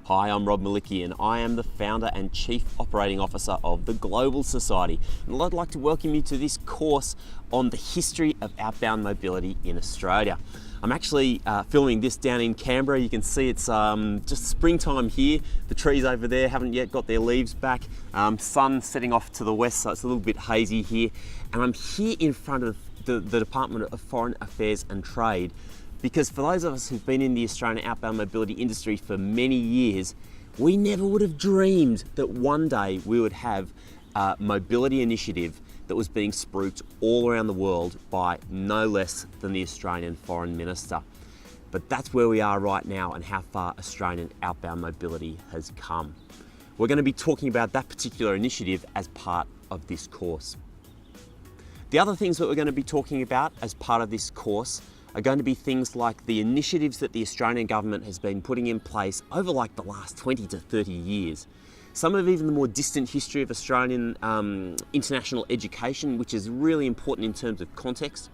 Hi, I'm Rob Malicki and I am the founder and chief operating officer of the Global Society. And I'd like to welcome you to this course on the history of outbound mobility in Australia. I'm actually filming this down in Canberra. You can see it's just springtime here. The trees over there haven't yet got their leaves back. Sun setting off to the west, so it's a little bit hazy here. And I'm here in front of the Department of Foreign Affairs and Trade, because for those of us who've been in the Australian outbound mobility industry for many years, we never would have dreamed that one day we would have a mobility initiative that was being spruiked all around the world by no less than the Australian Foreign Minister. But that's where we are right now and how far Australian outbound mobility has come. We're going to be talking about that particular initiative as part of this course. The other things that we're going to be talking about as part of this course are going to be things like the initiatives that the Australian government has been putting in place over like the last 20 to 30 years. Some of even the more distant history of Australian international education, which is really important in terms of context.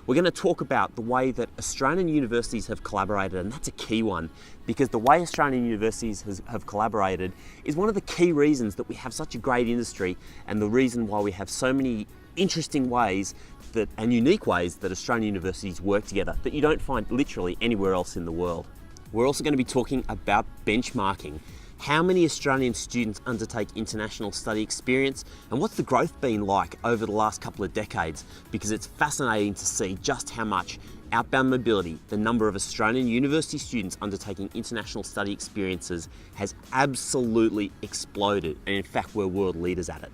We're going to talk about the way that Australian universities have collaborated, and that's a key one, because the way Australian universities have collaborated is one of the key reasons that we have such a great industry, and the reason why we have so many interesting ways and unique ways that Australian universities work together that you don't find literally anywhere else in the world. We're also going to be talking about benchmarking. How many Australian students undertake international study experience, and what's the growth been like over the last couple of decades? Because it's fascinating to see just how much outbound mobility, the number of Australian university students undertaking international study experiences, has absolutely exploded, and in fact we're world leaders at it.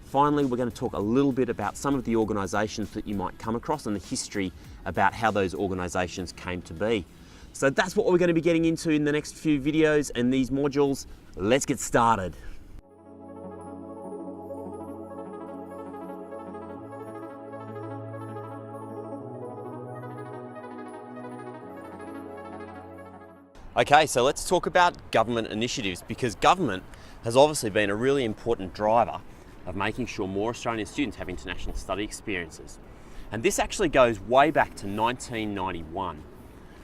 Finally, we're going to talk a little bit about some of the organisations that you might come across and the history about how those organisations came to be. So that's what we're going to be getting into in the next few videos and these modules. Let's get started. Okay, so let's talk about government initiatives, because government has obviously been a really important driver of making sure more Australian students have international study experiences. And this actually goes way back to 1991.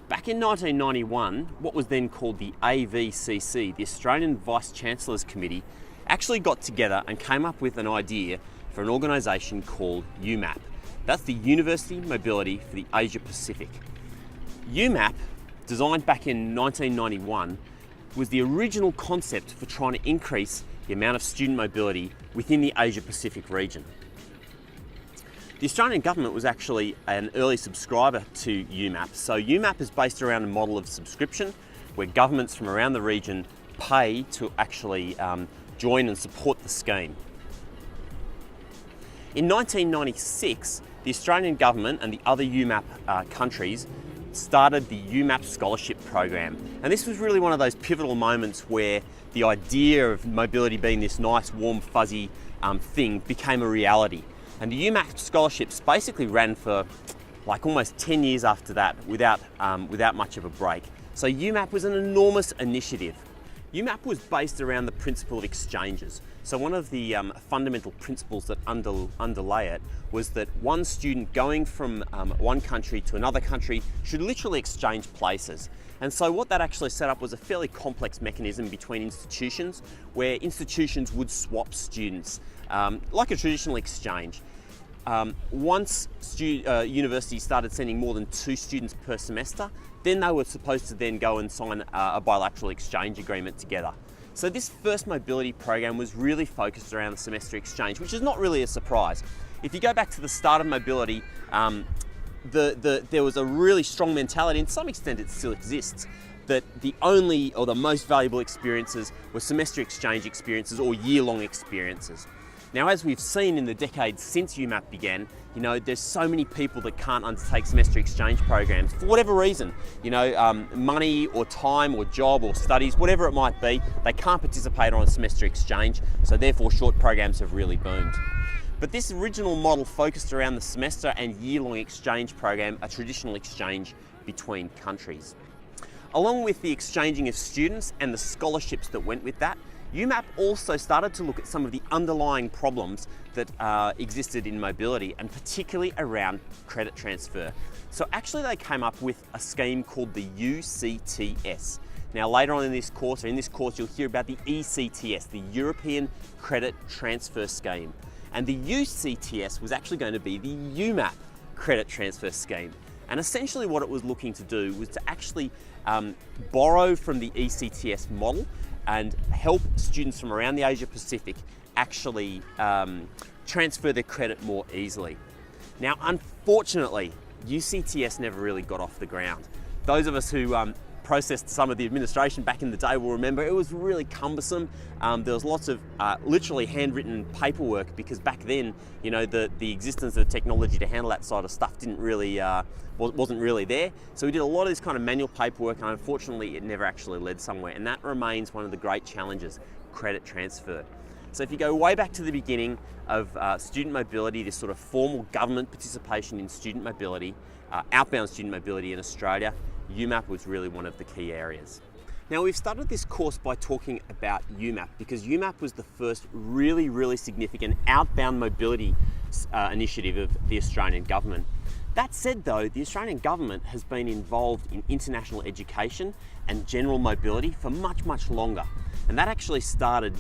Back in 1991, what was then called the AVCC, the Australian Vice-Chancellors Committee, actually got together and came up with an idea for an organisation called UMAP. That's the University Mobility for the Asia Pacific. UMAP, designed back in 1991, was the original concept for trying to increase the amount of student mobility within the Asia Pacific region. The Australian government was actually an early subscriber to UMAP. So UMAP is based around a model of subscription where governments from around the region pay to actually join and support the scheme. In 1996, the Australian government and the other UMAP countries started the UMAP Scholarship Program. And this was really one of those pivotal moments where the idea of mobility being this nice, warm, fuzzy thing became a reality. And the UMAP scholarships basically ran for like almost 10 years after that without much of a break. So UMAP was an enormous initiative. UMAP was based around the principle of exchanges. So one of the fundamental principles that underlay it was that one student going from one country to another country should literally exchange places. And so what that actually set up was a fairly complex mechanism between institutions, where institutions would swap students, like a traditional exchange. Once universities started sending more than 2 students per semester, then they were supposed to then go and sign a bilateral exchange agreement together. So this first mobility program was really focused around the semester exchange, which is not really a surprise. If you go back to the start of mobility, there was a really strong mentality, and to some extent it still exists, that the only or the most valuable experiences were semester exchange experiences or year-long experiences. Now, as we've seen in the decades since UMAP began, there's so many people that can't undertake semester exchange programs for whatever reason. Money or time or job or studies, whatever it might be, they can't participate on a semester exchange, so therefore short programs have really boomed. But this original model focused around the semester and year-long exchange program, a traditional exchange between countries. Along with the exchanging of students and the scholarships that went with that, UMAP also started to look at some of the underlying problems that existed in mobility, and particularly around credit transfer. So actually they came up with a scheme called the UCTS. Now later on in this course, you'll hear about the ECTS, the European Credit Transfer Scheme. And the UCTS was actually going to be the UMAP Credit Transfer Scheme. And essentially what it was looking to do was to actually borrow from the ECTS model and help students from around the Asia Pacific actually transfer their credit more easily. Now, unfortunately, UCTS never really got off the ground. Those of us who processed some of the administration back in the day will remember it was really cumbersome. There was lots of literally handwritten paperwork because back then, you know, the existence of the technology to handle that sort of stuff didn't really, wasn't really there. So we did a lot of this kind of manual paperwork, and unfortunately it never actually led somewhere. And that remains one of the great challenges, credit transfer. So if you go way back to the beginning of student mobility, this sort of formal government participation in student mobility, outbound student mobility in Australia, UMAP was really one of the key areas. Now we've started this course by talking about UMAP because UMAP was the first really significant outbound mobility initiative of the Australian government. That said though, the Australian government has been involved in international education and general mobility for much longer. And that actually started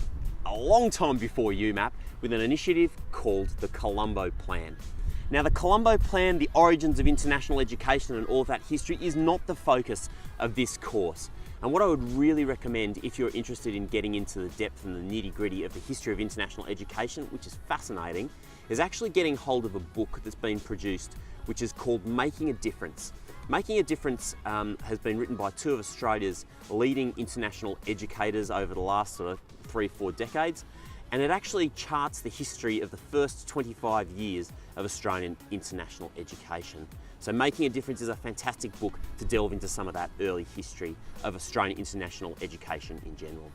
a long time before UMAP with an initiative called the Colombo Plan. Now the Colombo Plan, the origins of international education and all of that history is not the focus of this course. And what I would really recommend if you're interested in getting into the depth and the nitty-gritty of the history of international education, which is fascinating, is actually getting hold of a book that's been produced which is called Making a Difference. Making a Difference has been written by two of Australia's leading international educators over the last sort of 3-4 decades. And it actually charts the history of the first 25 years of Australian international education. So Making a Difference is a fantastic book to delve into some of that early history of Australian international education in general.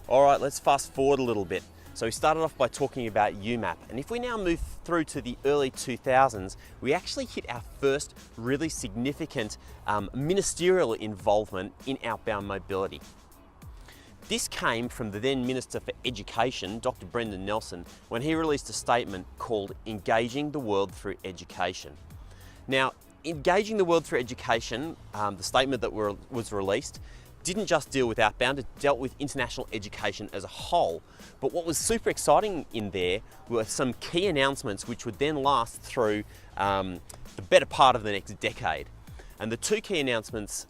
All right, let's fast forward a little bit. So we started off by talking about UMAP, and if we now move through to the early 2000s, we actually hit our first really significant ministerial involvement in outbound mobility. This came from the then Minister for Education, Dr. Brendan Nelson, when he released a statement called Engaging the World Through Education. Now, Engaging the World Through Education, the statement that was released, didn't just deal with outbound, it dealt with international education as a whole. But what was super exciting in there were some key announcements which would then last through the better part of the next decade. And the two key announcements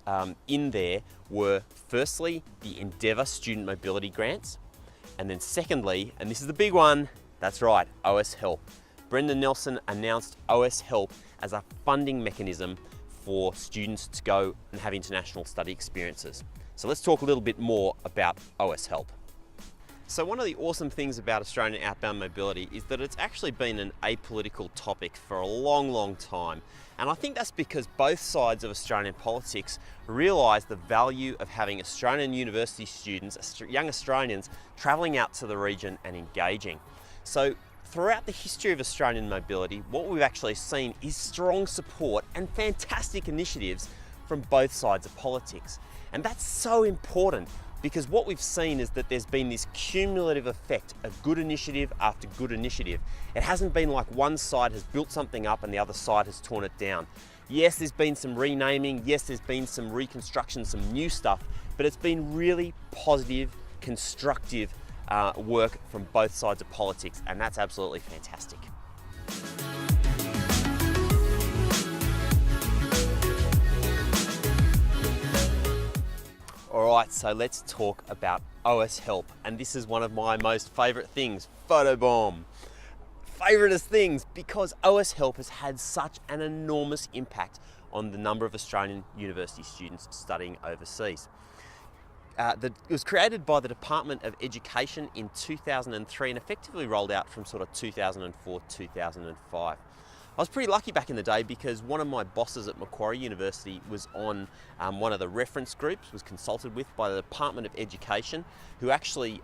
in there were firstly the Endeavour Student Mobility Grants, and then secondly, and this is the big one, that's right, OS Help. Brendan Nelson announced OS Help as a funding mechanism for students to go and have international study experiences. So let's talk a little bit more about OS Help. So one of the awesome things about Australian outbound mobility is that it's actually been an apolitical topic for a long time. And I think that's because both sides of Australian politics realise the value of having Australian university students, young Australians, travelling out to the region and engaging. So throughout the history of Australian mobility, what we've actually seen is strong support and fantastic initiatives from both sides of politics. And that's so important because what we've seen is that there's been this cumulative effect of good initiative after good initiative. It hasn't been like one side has built something up and the other side has torn it down. Yes, there's been some renaming, yes, there's been some reconstruction, some new stuff, but it's been really positive, constructive work from both sides of politics, and that's absolutely fantastic. All right, so let's talk about OS Help, and this is one of my most favourite things, photobomb. Favouriteest things, because OS Help has had such an enormous impact on the number of Australian university students studying overseas. It was created by the Department of Education in 2003 and effectively rolled out from sort of 2004, 2005. I was pretty lucky back in the day because one of my bosses at Macquarie University was on one of the reference groups, was consulted with by the Department of Education, who actually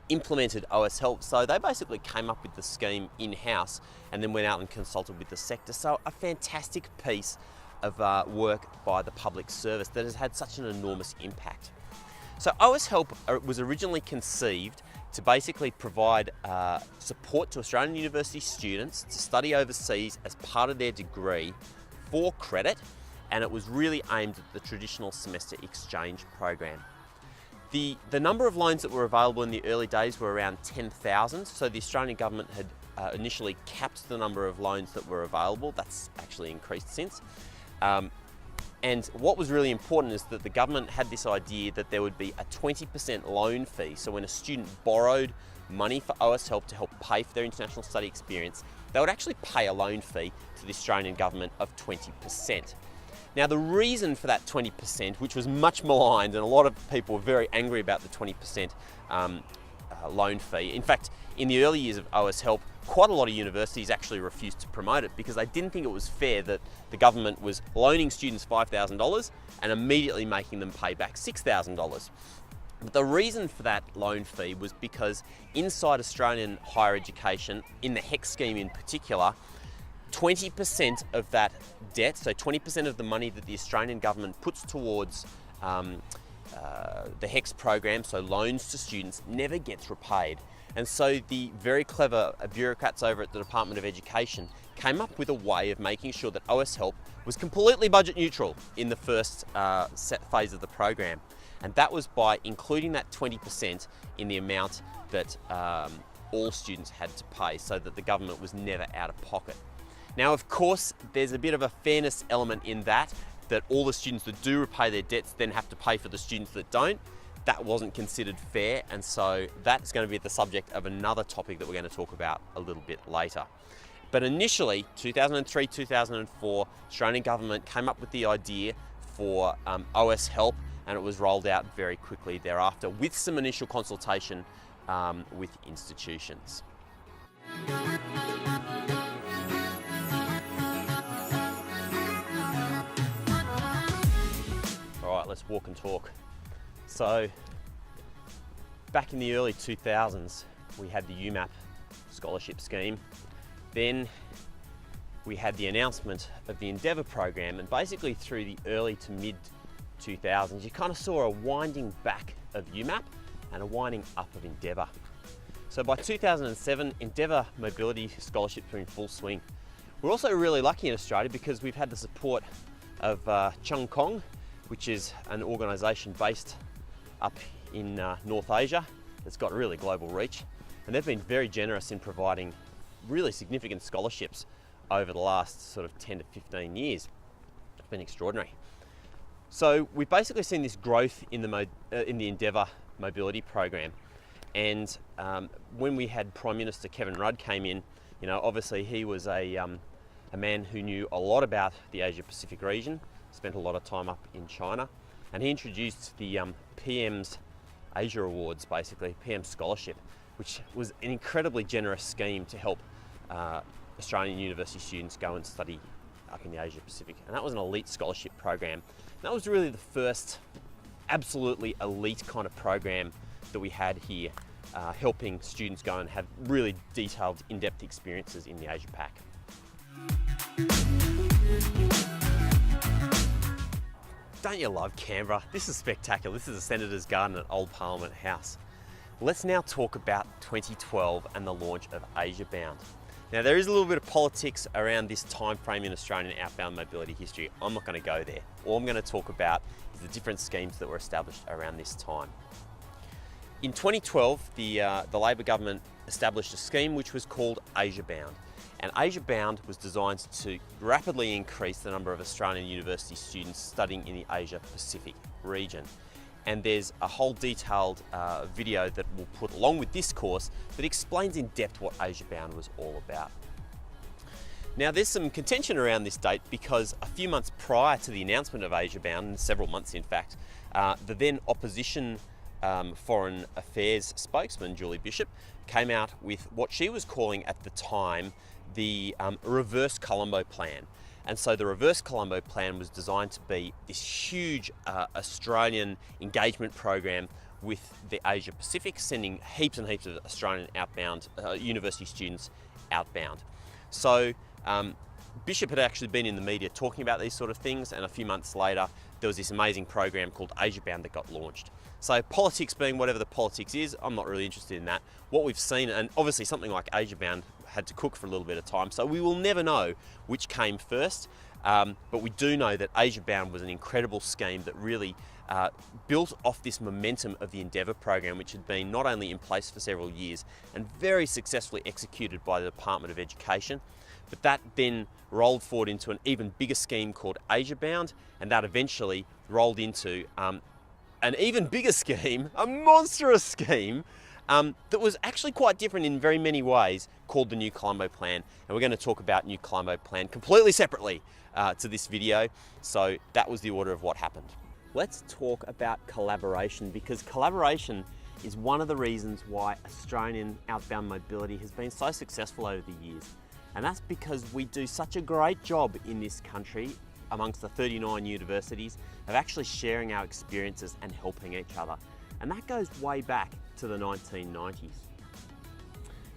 implemented OS Help. So they basically came up with the scheme in-house and then went out and consulted with the sector. So a fantastic piece of work by the public service that has had such an enormous impact. So OS Help was originally conceived to basically provide support to Australian university students to study overseas as part of their degree for credit, and it was really aimed at the traditional semester exchange program. The number of loans that were available in the early days were around 10,000, so the Australian government had initially capped the number of loans that were available. That's actually increased since. And what was really important is that the government had this idea that there would be a 20% loan fee. So when a student borrowed money for OS Help to help pay for their international study experience, they would actually pay a loan fee to the Australian government of 20%. Now the reason for that 20%, which was much maligned, and a lot of people were very angry about the 20% loan fee. In fact, in the early years of OS Help, quite a lot of universities actually refused to promote it because they didn't think it was fair that the government was loaning students $5,000 and immediately making them pay back $6,000. But the reason for that loan fee was because inside Australian higher education, in the HEC scheme in particular, 20% of that debt, so 20% of the money that the Australian government puts towards the HECS program, so loans to students, never gets repaid. And so the very clever bureaucrats over at the Department of Education came up with a way of making sure that OS Help was completely budget neutral in the first set phase of the program. And that was by including that 20% in the amount that all students had to pay, so that the government was never out of pocket. Now, of course, there's a bit of a fairness element in that all the students that do repay their debts then have to pay for the students that don't. That wasn't considered fair, and so that's going to be the subject of another topic that we're going to talk about a little bit later. But initially, 2003, 2004, Australian government came up with the idea for OS Help, and it was rolled out very quickly thereafter with some initial consultation with institutions. All right, let's walk and talk. So, back in the early 2000s, we had the UMAP scholarship scheme. Then we had the announcement of the Endeavour program, and basically through the early to mid 2000s, you kind of saw a winding back of UMAP and a winding up of Endeavour. So by 2007, Endeavour mobility scholarships were in full swing. We're also really lucky in Australia because we've had the support of Chung Kong, which is an organisation based up in North Asia that's got really global reach, and they've been very generous in providing really significant scholarships over the last sort of 10 to 15 years. It's been extraordinary. So we've basically seen this growth in the Endeavour mobility program, and when we had Prime Minister Kevin Rudd came in, you know, obviously he was a man who knew a lot about the Asia Pacific region, spent a lot of time up in China, and he introduced the PM's Asia Awards, basically, PM Scholarship, which was an incredibly generous scheme to help Australian university students go and study up in the Asia Pacific. And that was an elite scholarship program. And that was really the first absolutely elite kind of program that we had here, helping students go and have really detailed, in-depth experiences in the Asia Pac. Don't you love Canberra? This is spectacular. This is the Senator's Garden at Old Parliament House. Let's now talk about 2012 and the launch of Outbound. Now, there is a little bit of politics around this time frame in Australian outbound mobility history. I'm not going to go there. All I'm going to talk about is the different schemes that were established around this time. In 2012, the Labor government established a scheme which was called Outbound. And Outbound was designed to rapidly increase the number of Australian university students studying in the Asia Pacific region. And there's a whole detailed video that we'll put along with this course that explains in depth what Outbound was all about. Now, there's some contention around this date because a few months prior to the announcement of Outbound, several months in fact, the then opposition Foreign Affairs spokesman, Julie Bishop, came out with what she was calling at the time the Reverse Colombo Plan. And so the Reverse Colombo Plan was designed to be this huge Australian engagement program with the Asia Pacific, sending heaps and heaps of Australian outbound university students outbound. So Bishop had actually been in the media talking about these sort of things, and a few months later there was this amazing program called Outbound that got launched. So politics being whatever the politics is, I'm not really interested in that. What we've seen, and obviously something like Outbound had to cook for a little bit of time, so we will never know which came first. But we do know that Outbound was an incredible scheme that really built off this momentum of the Endeavour program, which had been not only in place for several years and very successfully executed by the Department of Education, but that then rolled forward into an even bigger scheme called Outbound, and that eventually rolled into an even bigger scheme, a monstrous scheme, that was actually quite different in very many ways, called the New Colombo Plan. And we're going to talk about New Colombo Plan completely separately to this video. So that was the order of what happened. Let's talk about collaboration, because collaboration is one of the reasons why Australian outbound mobility has been so successful over the years. And that's because we do such a great job in this country amongst the 39 universities of actually sharing our experiences and helping each other. And that goes way back to the 1990s.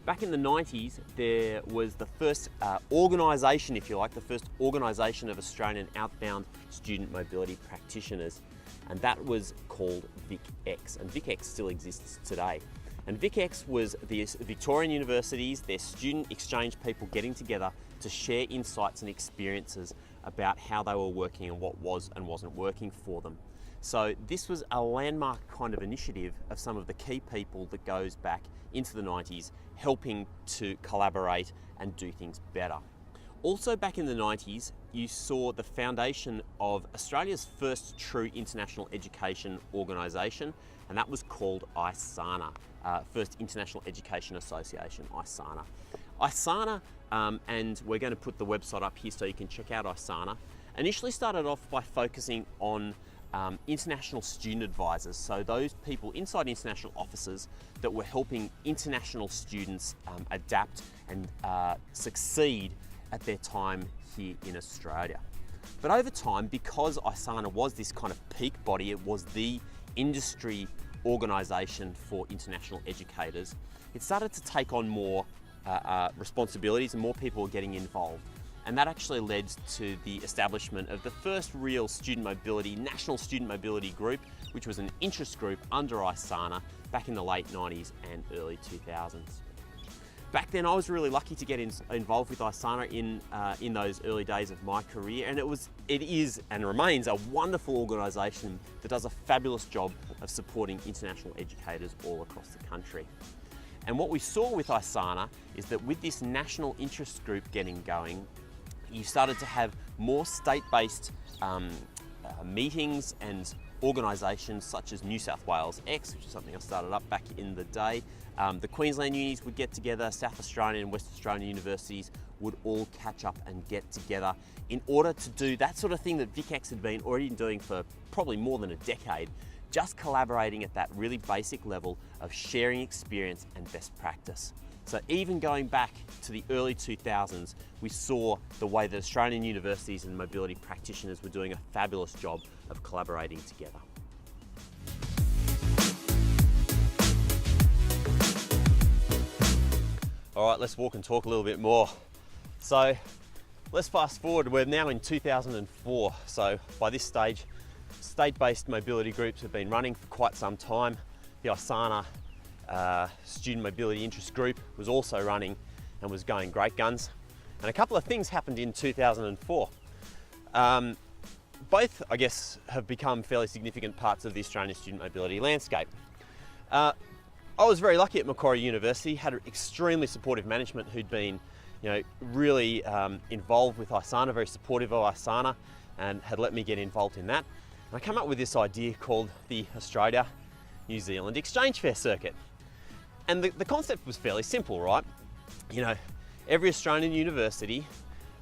Back in the 90s, there was the first organisation, if you like, the first organisation of Australian outbound student mobility practitioners, and that was called VicX, and VicX still exists today. And VicX was the Victorian universities, their student exchange people getting together to share insights and experiences about how they were working and what was and wasn't working for them. So this was a landmark kind of initiative of some of the key people that goes back into the 90s, helping to collaborate and do things better. Also back in the 90s, you saw the foundation of Australia's first true international education organisation, and that was called ISANA, First International Education Association, ISANA. ISANA, and we're going to put the website up here so you can check out ISANA, initially started off by focusing on international student advisors, so those people inside international offices that were helping international students adapt and succeed at their time here in Australia. But over time, because ISANA was this kind of peak body, it was the industry organisation for international educators, it started to take on more responsibilities and more people were getting involved. And that actually led to the establishment of the first real student mobility, national student mobility group, which was an interest group under ISANA back in the late 90s and early 2000s. Back then, I was really lucky to get involved with ISANA in those early days of my career, and it is and remains a wonderful organisation that does a fabulous job of supporting international educators all across the country. And what we saw with ISANA is that with this national interest group getting going, you started to have more state-based meetings and organisations such as New South Wales X, which is something I started up back in the day. The Queensland unis would get together, South Australian and West Australian universities would all catch up and get together in order to do that sort of thing that VicX had been already doing for probably more than a decade, just collaborating at that really basic level of sharing experience and best practice. So even going back to the early 2000s, we saw the way that Australian universities and mobility practitioners were doing a fabulous job of collaborating together. All right, let's walk and talk a little bit more. So let's fast forward, we're now in 2004. So by this stage, state-based mobility groups have been running for quite some time. The ISANA Student Mobility Interest Group was also running and was going great guns. And a couple of things happened in 2004. Both, I guess, have become fairly significant parts of the Australian student mobility landscape. I was very lucky at Macquarie University, had extremely supportive management who'd been really involved with ISANA, very supportive of ISANA, and had let me get involved in that. And I came up with this idea called the Australia-New Zealand Exchange Fair Circuit. And the concept was fairly simple, right? Every Australian university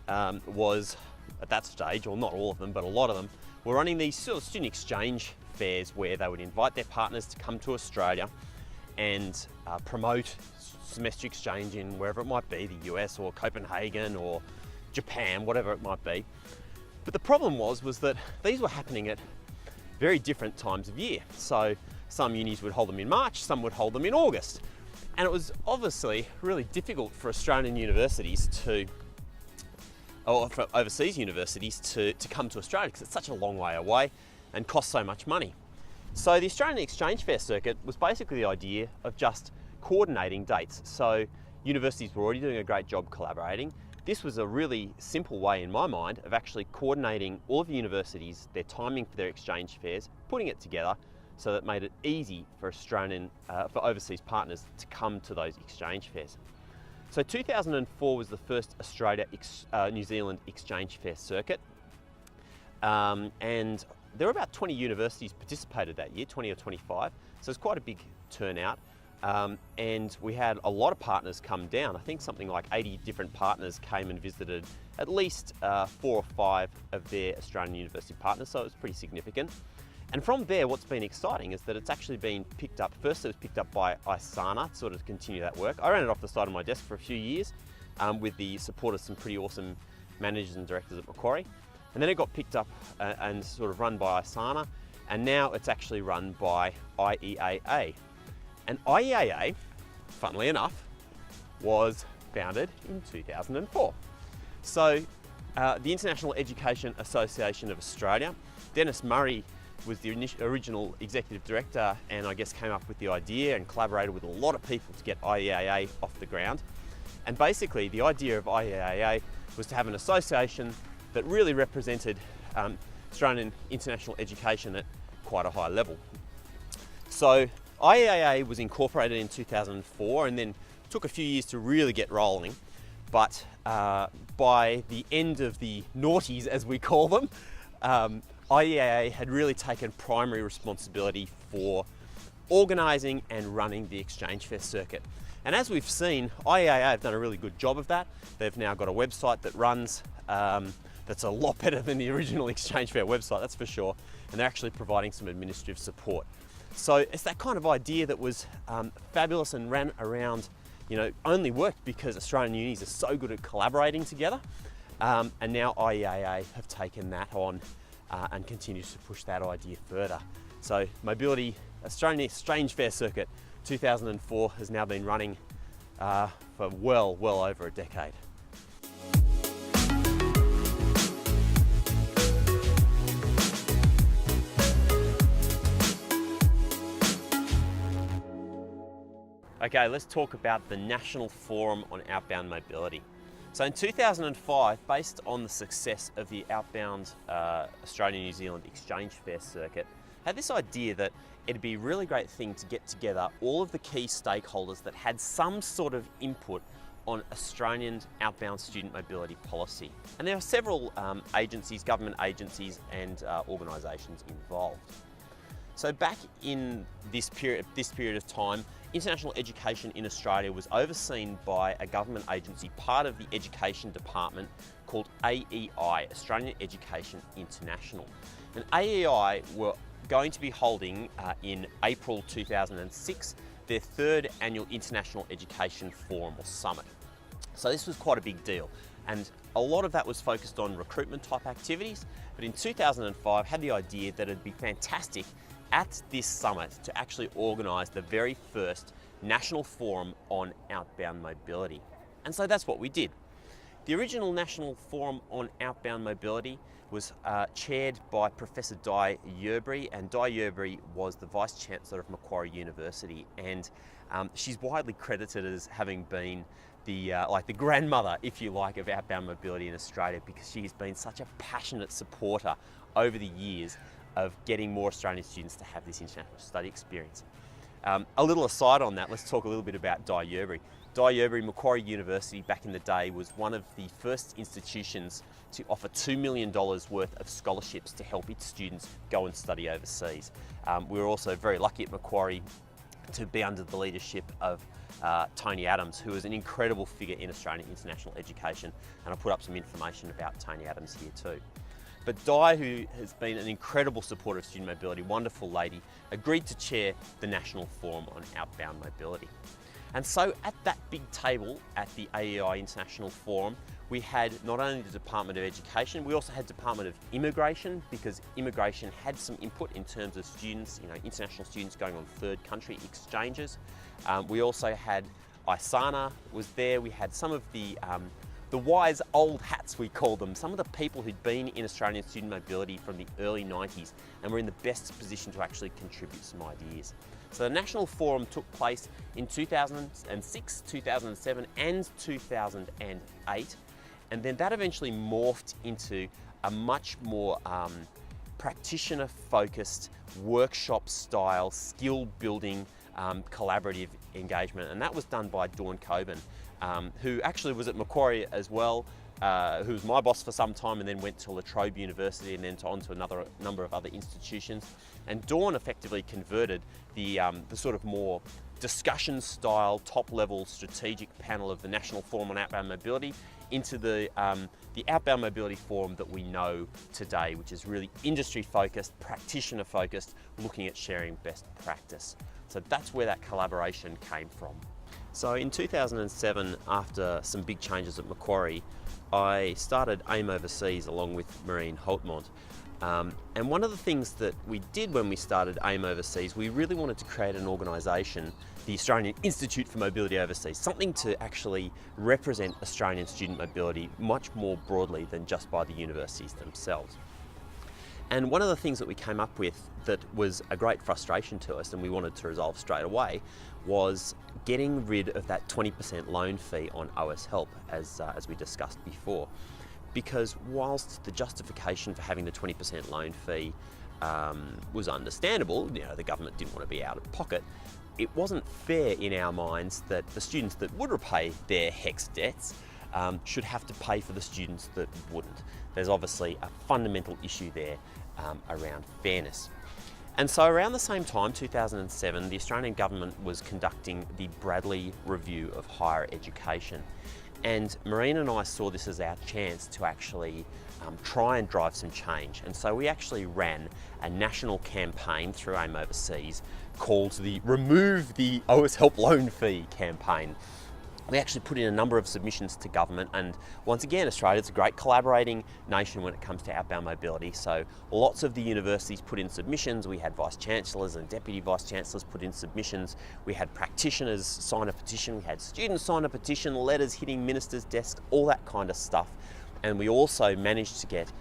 was, at that stage, or not all of them, but a lot of them, were running these sort of student exchange fairs where they would invite their partners to come to Australia and promote semester exchange in wherever it might be, the US or Copenhagen or Japan, whatever it might be. But the problem was that these were happening at very different times of year. So some unis would hold them in March, some would hold them in August. And it was obviously really difficult for Australian universities or for overseas universities to come to Australia because it's such a long way away and costs so much money. So the Australian Exchange Fair Circuit was basically the idea of just coordinating dates. So universities were already doing a great job collaborating, this was a really simple way in my mind of actually coordinating all of the universities, their timing for their exchange fairs, putting it together so that it made it easy for for overseas partners to come to those exchange fairs. So 2004 was the first Australia-New Zealand exchange fair circuit. And there were about 20 universities participated that year, 20 or 25. So it's quite a big turnout. And we had a lot of partners come down. I think something like 80 different partners came and visited at least 4 or 5 of their Australian university partners, so it was pretty significant. And from there, what's been exciting is that it's actually been picked up. First, it was picked up by ISANA to sort of continue that work. I ran it off the side of my desk for a few years with the support of some pretty awesome managers and directors at Macquarie. And then it got picked up and sort of run by ISANA, and now it's actually run by IEAA. And IEAA, funnily enough, was founded in 2004. So the International Education Association of Australia, Dennis Murray was the original executive director, and I guess came up with the idea and collaborated with a lot of people to get IEAA off the ground. And basically the idea of IEAA was to have an association that really represented Australian international education at quite a high level. So IEAA was incorporated in 2004 and then took a few years to really get rolling. But by the end of the noughties, as we call them, IEAA had really taken primary responsibility for organising and running the exchange fair circuit. And as we've seen, IEAA have done a really good job of that. They've now got a website that runs that's a lot better than the original exchange fair website, that's for sure. And they're actually providing some administrative support. So it's that kind of idea that was fabulous and ran around, only worked because Australian unis are so good at collaborating together. And now IEAA have taken that on and continues to push that idea further. So Mobility Australian Exchange Fair Circuit 2004 has now been running for well over a decade. Okay, let's talk about the National Forum on Outbound Mobility. So in 2005, based on the success of the Outbound Australia-New Zealand Exchange Fair Circuit, had this idea that it'd be a really great thing to get together all of the key stakeholders that had some sort of input on Australian outbound student mobility policy. And there are several agencies, government agencies and organisations involved. So back in this period of time, international education in Australia was overseen by a government agency, part of the education department, called AEI, Australian Education International. And AEI were going to be holding in April 2006 their 3rd annual International Education Forum or Summit. So this was quite a big deal. And a lot of that was focused on recruitment type activities. But in 2005, had the idea that it'd be fantastic at this summit to actually organise the very first National Forum on Outbound Mobility. And so that's what we did. The original National Forum on Outbound Mobility was chaired by Professor Di Yerbury, and Di Yerbury was the Vice Chancellor of Macquarie University, and she's widely credited as having been the grandmother, if you like, of outbound mobility in Australia, because she's been such a passionate supporter over the years of getting more Australian students to have this international study experience. A little aside on that, let's talk a little bit about Di Yerbury. Di Yerbury, Macquarie University back in the day was one of the first institutions to offer $2 million worth of scholarships to help its students go and study overseas. We were also very lucky at Macquarie to be under the leadership of Tony Adams, who is an incredible figure in Australian international education, and I'll put up some information about Tony Adams here too. But Di, who has been an incredible supporter of student mobility, wonderful lady, agreed to chair the National Forum on Outbound Mobility. And so at that big table at the AEI International Forum, we had not only the Department of Education, we also had Department of Immigration, because immigration had some input in terms of students, international students going on third country exchanges. We also had ISANA was there. We had some of the wise old hats, we call them, some of the people who'd been in Australian student mobility from the early 90s and were in the best position to actually contribute some ideas. So the National Forum took place in 2006, 2007 and 2008, And then that eventually morphed into a much more practitioner-focused, workshop-style, skill-building, collaborative engagement. And that was done by Dawn Coben, who actually was at Macquarie as well, who was my boss for some time, and then went to La Trobe University and then on to another number of other institutions. And Dawn effectively converted the sort of more discussion style, top level strategic panel of the National Forum on Outbound Mobility into the Outbound Mobility Forum that we know today, which is really industry focused, practitioner focused, looking at sharing best practice. So that's where that collaboration came from. So in 2007, after some big changes at Macquarie, I started AIM Overseas along with Marine Holtmont. And one of the things that we did when we started AIM Overseas, we really wanted to create an organisation, the Australian Institute for Mobility Overseas, something to actually represent Australian student mobility much more broadly than just by the universities themselves. And one of the things that we came up with that was a great frustration to us and we wanted to resolve straight away was getting rid of that 20% loan fee on OS Help, as we discussed before. Because whilst the justification for having the 20% loan fee was understandable, the government didn't want to be out of pocket, it wasn't fair in our minds that the students that would repay their HECS debts should have to pay for the students that wouldn't. There's obviously a fundamental issue there around fairness. And so around the same time, 2007, the Australian government was conducting the Bradley Review of Higher Education. And Marine and I saw this as our chance to actually try and drive some change. And so we actually ran a national campaign through AIM Overseas called the Remove the OS Help Loan Fee campaign. We actually put in a number of submissions to government, and once again, Australia's a great collaborating nation when it comes to outbound mobility. So lots of the universities put in submissions. We had vice chancellors and deputy vice chancellors put in submissions. We had practitioners sign a petition. We had students sign a petition, letters hitting ministers' desks, all that kind of stuff. And we also managed to get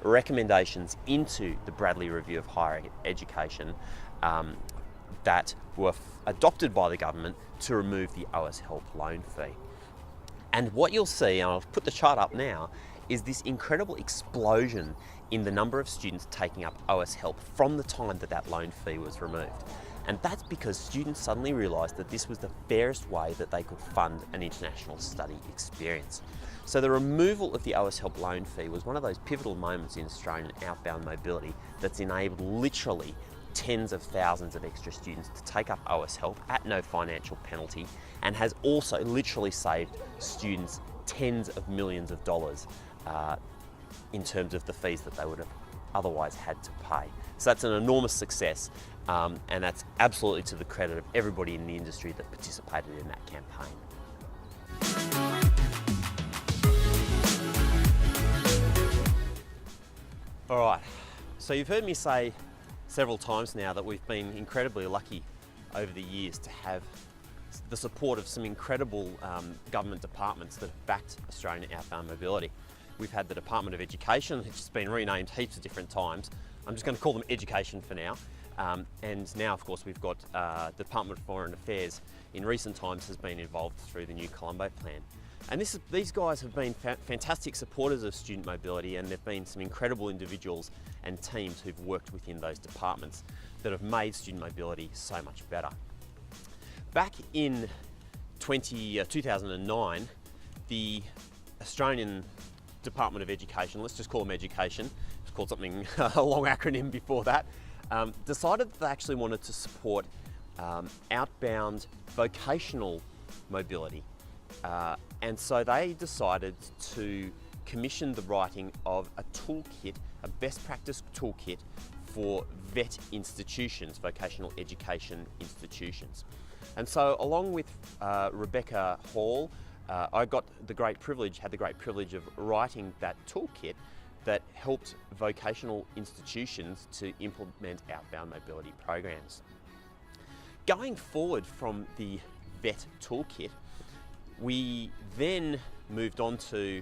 recommendations into the Bradley Review of Higher Education that were adopted by the government to remove the OS Help loan fee. And what you'll see, and I'll put the chart up now, is this incredible explosion in the number of students taking up OS Help from the time that that loan fee was removed. And that's because students suddenly realised that this was the fairest way that they could fund an international study experience. So the removal of the OS Help loan fee was one of those pivotal moments in Australian outbound mobility that's enabled literally tens of thousands of extra students to take up OS Help at no financial penalty, and has also literally saved students tens of millions of dollars in terms of the fees that they would have otherwise had to pay. So that's an enormous success, and that's absolutely to the credit of everybody in the industry that participated in that campaign. All right, so you've heard me say several times now that we've been incredibly lucky over the years to have the support of some incredible government departments that have backed Australian outbound mobility. We've had the Department of Education, which has been renamed heaps of different times. I'm just going to call them Education for now. And now, of course, we've got the Department of Foreign Affairs in recent times has been involved through the new Colombo Plan. And these guys have been fantastic supporters of student mobility, and there've been some incredible individuals and teams who've worked within those departments that have made student mobility so much better. Back in 2009, the Australian Department of Education, let's just call them Education, it's called something, a long acronym before that, decided that they actually wanted to support outbound vocational mobility. And so they decided to commission the writing of a toolkit, a best practice toolkit for VET institutions, vocational education institutions. And so along with Rebecca Hall, I had the great privilege of writing that toolkit that helped vocational institutions to implement outbound mobility programs. Going forward from the VET toolkit, we then moved on to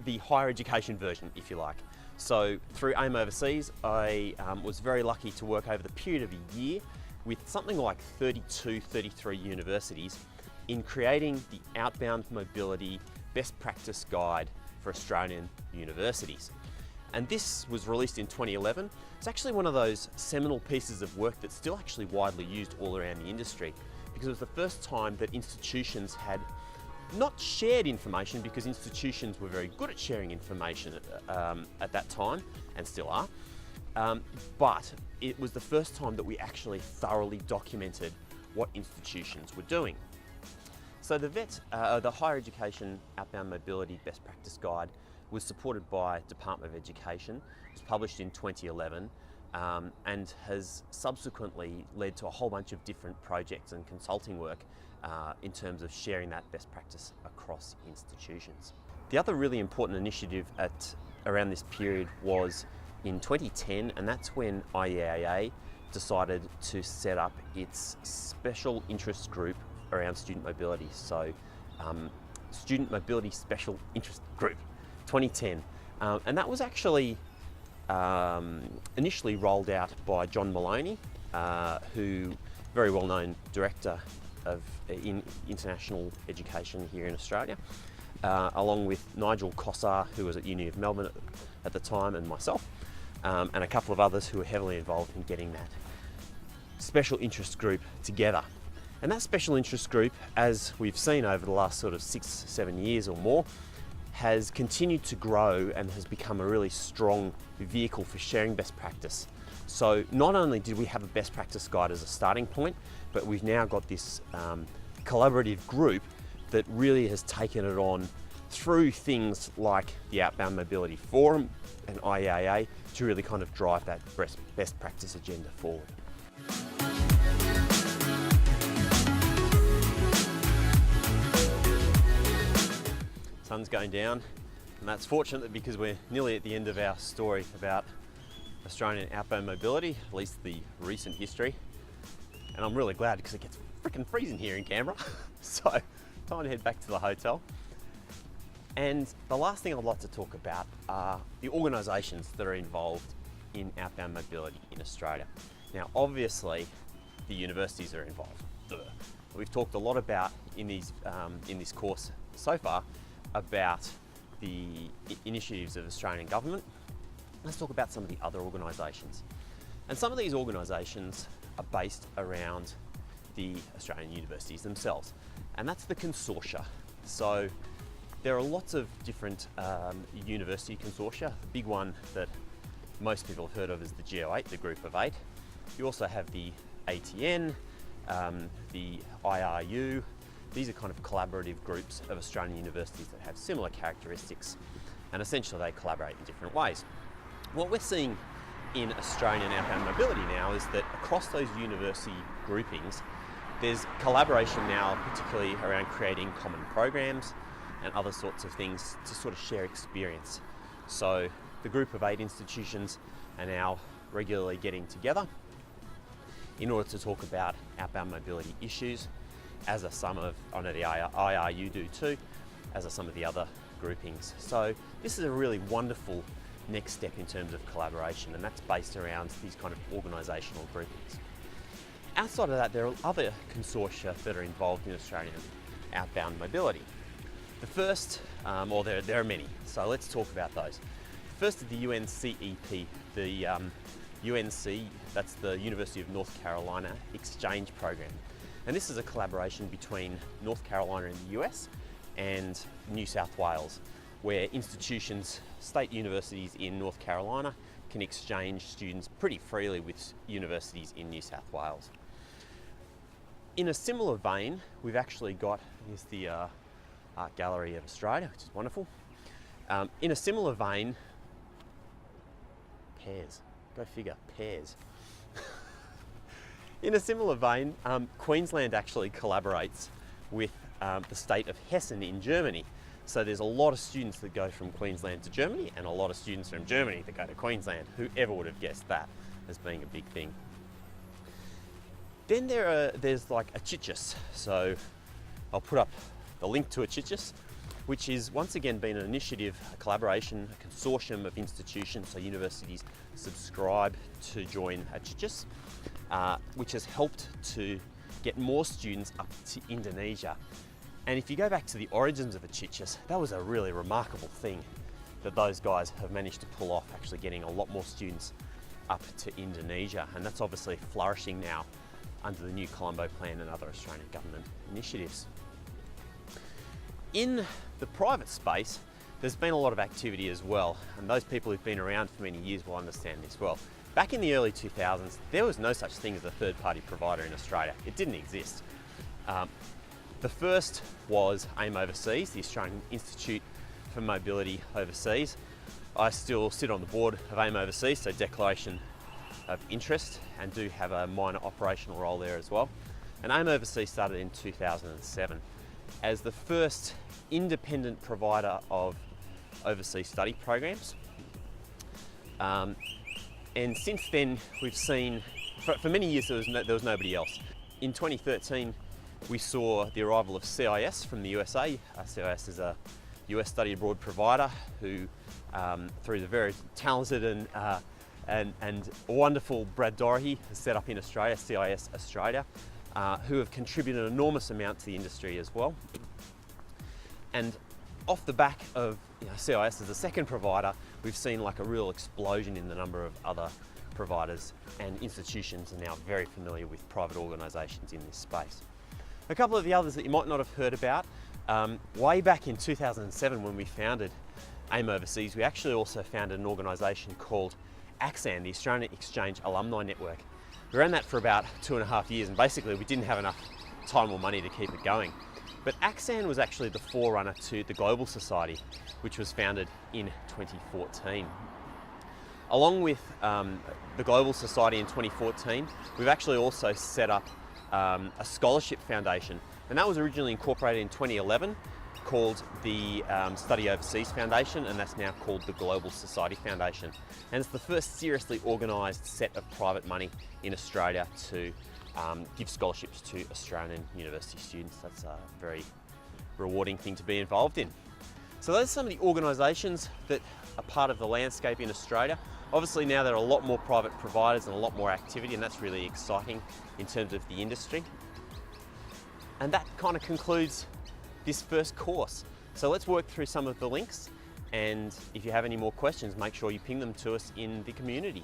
the higher education version, if you like. So through AIM Overseas, I was very lucky to work over the period of a year with something like 33 universities in creating the outbound mobility best practice guide for Australian universities. And this was released in 2011. It's actually one of those seminal pieces of work that's still actually widely used all around the industry, because it was the first time that institutions had not shared information, because institutions were very good at sharing information at that time, and still are, but it was the first time that we actually thoroughly documented what institutions were doing. So the Higher Education Outbound Mobility Best Practice Guide was supported by Department of Education. It was published in 2011 and has subsequently led to a whole bunch of different projects and consulting work in terms of sharing that best practice across institutions. The other really important initiative around this period was in 2010, and that's when IEAA decided to set up its special interest group around student mobility. So Student Mobility Special Interest Group, 2010. And that was actually initially rolled out by John Maloney, who very well-known director in international education here in Australia, along with Nigel Cossar, who was at Uni of Melbourne at the time, and myself, and a couple of others who were heavily involved in getting that special interest group together. And that special interest group, as we've seen over the last sort of 6-7 years or more, has continued to grow and has become a really strong vehicle for sharing best practice. So not only did we have a best practice guide as a starting point, but we've now got this collaborative group that really has taken it on through things like the Outbound Mobility Forum and IEAA to really kind of drive that best practice agenda forward. Sun's going down, and that's fortunate because we're nearly at the end of our story about Australian outbound mobility, at least the recent history. And I'm really glad because it gets freaking freezing here in Canberra. So time to head back to the hotel. And the last thing I'd like to talk about are the organisations that are involved in outbound mobility in Australia. Now, obviously, the universities are involved. We've talked a lot about in this course so far about the initiatives of the Australian government. Let's talk about some of the other organisations. And some of these organisations are based around the Australian universities themselves, and that's the consortia. So there are lots of different university consortia. The big one that most people have heard of is the GO8, the Group of 8. You also have the ATN, the IRU. These are kind of collaborative groups of Australian universities that have similar characteristics, and essentially they collaborate in different ways. What we're seeing in Australian outbound mobility now is that across those university groupings, there's collaboration now, particularly around creating common programs and other sorts of things to sort of share experience. So the Group of 8 institutions are now regularly getting together in order to talk about outbound mobility issues, as are some of, I know the IRU do too, as are some of the other groupings. So this is a really wonderful next step in terms of collaboration, and that's based around these kind of organisational groupings. Outside of that, there are other consortia that are involved in Australian outbound mobility. The first, or there are many, so let's talk about those. First is the UNCEP, the UNC, that's the University of North Carolina Exchange Program. And this is a collaboration between North Carolina in the US and New South Wales, where institutions, state universities in North Carolina can exchange students pretty freely with universities in New South Wales. In a similar vein, we've actually got, here's the Art Gallery of Australia, which is wonderful. In a similar vein, pears, go figure, pears. In a similar vein, Queensland actually collaborates with the state of Hessen in Germany. So there's a lot of students that go from Queensland to Germany and a lot of students from Germany that go to Queensland. Whoever would have guessed that as being a big thing. Then there's like a Chichis. So I'll put up the link to a Chichis, which has once again been an initiative, a collaboration, a consortium of institutions, so universities subscribe to join a Chichis, which has helped to get more students up to Indonesia And if you go back to the origins of Achichas, that was a really remarkable thing that those guys have managed to pull off, actually getting a lot more students up to Indonesia. And that's obviously flourishing now under the new Colombo Plan and other Australian government initiatives. In the private space, there's been a lot of activity as well, and those people who've been around for many years will understand this well. Back in the early 2000s, there was no such thing as a third-party provider in Australia. It didn't exist. The first was AIM Overseas, the Australian Institute for Mobility Overseas. I still sit on the board of AIM Overseas, so declaration of interest, and do have a minor operational role there as well. And AIM Overseas started in 2007 as the first independent provider of overseas study programs. And since then, we've seen, for many years there was nobody else. In 2013, we saw the arrival of CIS from the USA. CIS is a US study abroad provider who, through the very talented and wonderful Brad Doherty, has set up in Australia, CIS Australia, who have contributed an enormous amount to the industry as well. And off the back of CIS as a second provider, we've seen like a real explosion in the number of other providers, and institutions are now very familiar with private organisations in this space. A couple of the others that you might not have heard about, way back in 2007 when we founded AIM Overseas, we actually also founded an organisation called AXAN, the Australian Exchange Alumni Network. We ran that for about 2.5 years, and basically we didn't have enough time or money to keep it going. But AXAN was actually the forerunner to the Global Society, which was founded in 2014. Along with the Global Society in 2014, we've actually also set up a scholarship foundation, and that was originally incorporated in 2011, called the Study Overseas Foundation, and that's now called the Global Society Foundation. And it's the first seriously organised set of private money in Australia to give scholarships to Australian university students. That's a very rewarding thing to be involved in. So those are some of the organisations that are part of the landscape in Australia. Obviously now there are a lot more private providers and a lot more activity, and that's really exciting in terms of the industry. And that kind of concludes this first course. So let's work through some of the links, and if you have any more questions, make sure you ping them to us in the community.